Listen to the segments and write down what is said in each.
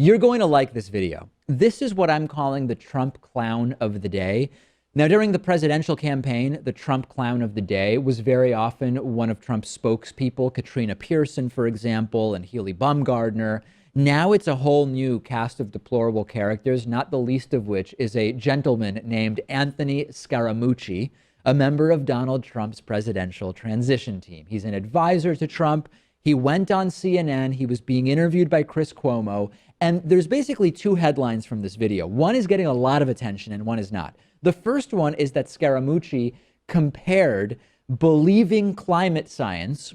You're going to like this video. This is what I'm calling the Trump clown of the day. Now, during the presidential campaign, the Trump clown of the day was very often one of Trump's spokespeople, Katrina Pearson, for example, and Healy Baumgardner. Now it's a whole new cast of deplorable characters, not the least of which is a gentleman named Anthony Scaramucci, a member of Donald Trump's presidential transition team. He's an advisor to Trump. He went on CNN. He was being interviewed by Chris Cuomo. And there's basically two headlines from this video. One is getting a lot of attention and one is not. The first one is that Scaramucci compared believing climate science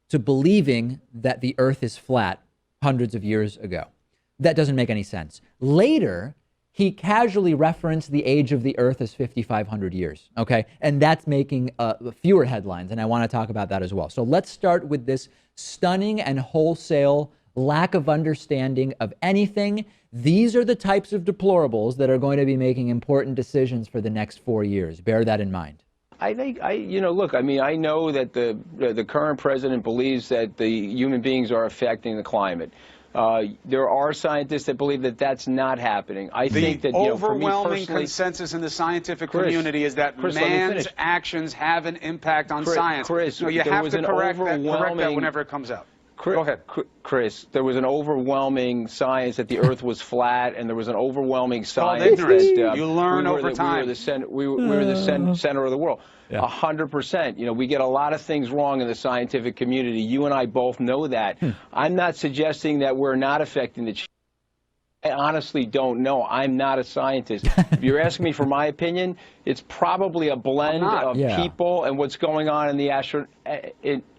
to believing that the earth is flat hundreds of years ago. That doesn't make any sense. Later, he casually referenced the age of the earth as 5,500 years, okay? And that's making fewer headlines, and I want to talk about that as well. So let's start with this stunning and wholesale lack of understanding of anything. These are the types of deplorables that are going to be making important decisions for the next 4 years. Bear that in mind. I think, look, I mean, I know that the current president believes that the human beings are affecting the climate. There are scientists that believe that that's not happening. I think that, the overwhelming consensus in the scientific community is that man's actions have an impact on science. So you have to correct that whenever it comes out. Go ahead. Chris, there was an overwhelming science that the earth was flat, and there was an overwhelming science that you learn over time. We were the center of the world. 100%. You know, we get a lot of things wrong in the scientific community. You and I both know that. I'm not suggesting that we're not affecting the change. I honestly don't know. I'm not a scientist. If you're asking me for my opinion, it's probably a blend of people and what's going on in the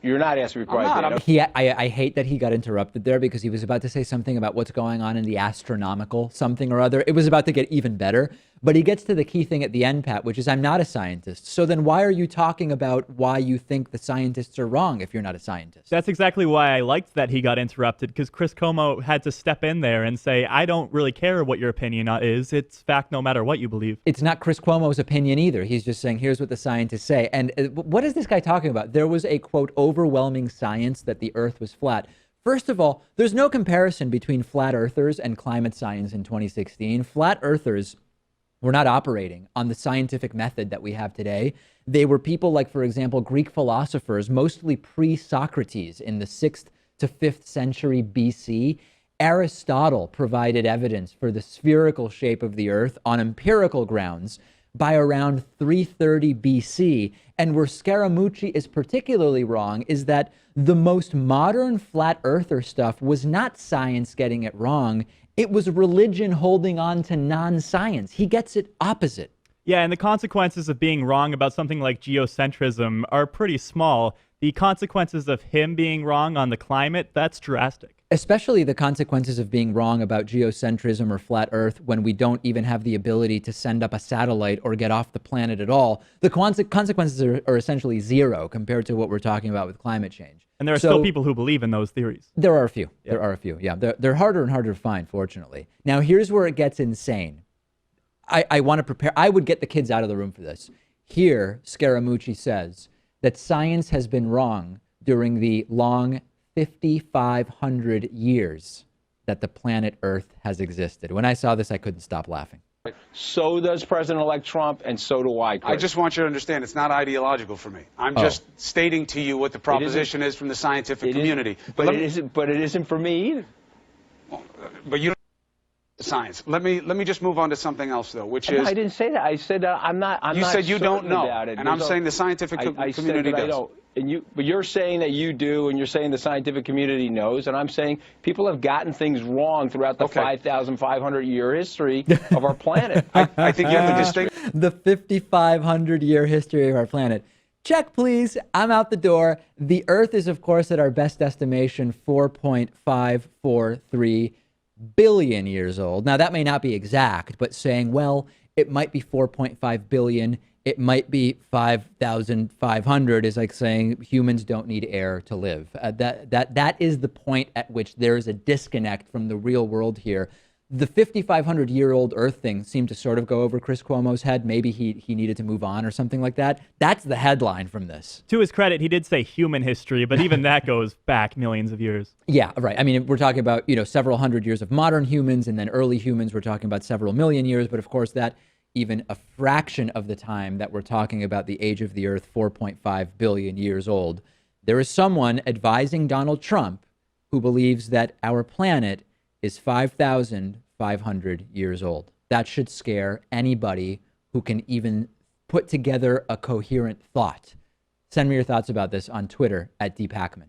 you're not asking me for my opinion. I hate that he got interrupted there because he was about to say something about what's going on in the astronomical something or other. It was about to get even better. But he gets to the key thing at the end, Pat, which is I'm not a scientist. So then why are you talking about why you think the scientists are wrong if you're not a scientist? That's exactly why I liked that he got interrupted, because Chris Cuomo had to step in there and say, I don't really care what your opinion is. It's fact no matter what you believe. It's not Chris Cuomo's opinion either. He's just saying, here's what the scientists say. And what is this guy talking about? There was a, quote, overwhelming science that the earth was flat. First of all, there's no comparison between flat earthers and climate science in 2016. Flat earthers were not operating on the scientific method that we have today. They were people like, for example, Greek philosophers, mostly pre-Socrates in the 6th to 5th century BC. Aristotle provided evidence for the spherical shape of the earth on empirical grounds by around 330 BC. And where Scaramucci is particularly wrong is that the most modern flat earther stuff was not science getting it wrong. It was religion holding on to non-science. He gets it opposite. Yeah, and the consequences of being wrong about something like geocentrism are pretty small. The consequences of him being wrong on the climate, that's drastic. Especially the consequences of being wrong about geocentrism or flat Earth when we don't even have the ability to send up a satellite or get off the planet at all. The consequences are essentially zero compared to what we're talking about with climate change. And there are still people who believe in those theories. There are a few. Yeah. There are a few. Yeah, they're harder and harder to find, fortunately. Now, here's where it gets insane. I want to prepare. I would get the kids out of the room for this. Here, Scaramucci says that science has been wrong during the long 5,500 years that the planet Earth has existed. When I saw this, I couldn't stop laughing. So does President-elect Trump, and so do I, Chris. I just want you to understand, it's not ideological for me. I'm just stating to you what the proposition is from the scientific community. But it isn't for me either. But you don't science. Let me just move on to something else, though, which is... I didn't say that. I said I'm not you not said you don't know, about it. and I'm saying the scientific community does. I don't. But you're saying that you do, and you're saying the scientific community knows, and I'm saying people have gotten things wrong throughout the 5,500-year history of our planet. I think you have to distinguish the 5,500-year history of our planet. Check, please. I'm out the door. The Earth is, of course, at our best estimation, 4.543 billion years old. Now, that may not be exact, but saying, well, it might be 4.5 billion, it might be 5,500 is like saying humans don't need air to live. That is the point at which there is a disconnect from the real world here. The 5,500-year-old Earth thing seemed to sort of go over Chris Cuomo's head. Maybe he needed to move on or something like that. That's the headline from this. To his credit, he did say human history, but even that goes back millions of years. Yeah, right. I mean, we're talking about, several hundred years of modern humans, and then early humans, we're talking about several million years. But of course, that even a fraction of the time that we're talking about the age of the Earth, 4.5 billion years old. There is someone advising Donald Trump who believes that our planet is 5,500 years old. That should scare anybody who can even put together a coherent thought. Send me your thoughts about this on Twitter @DPakman.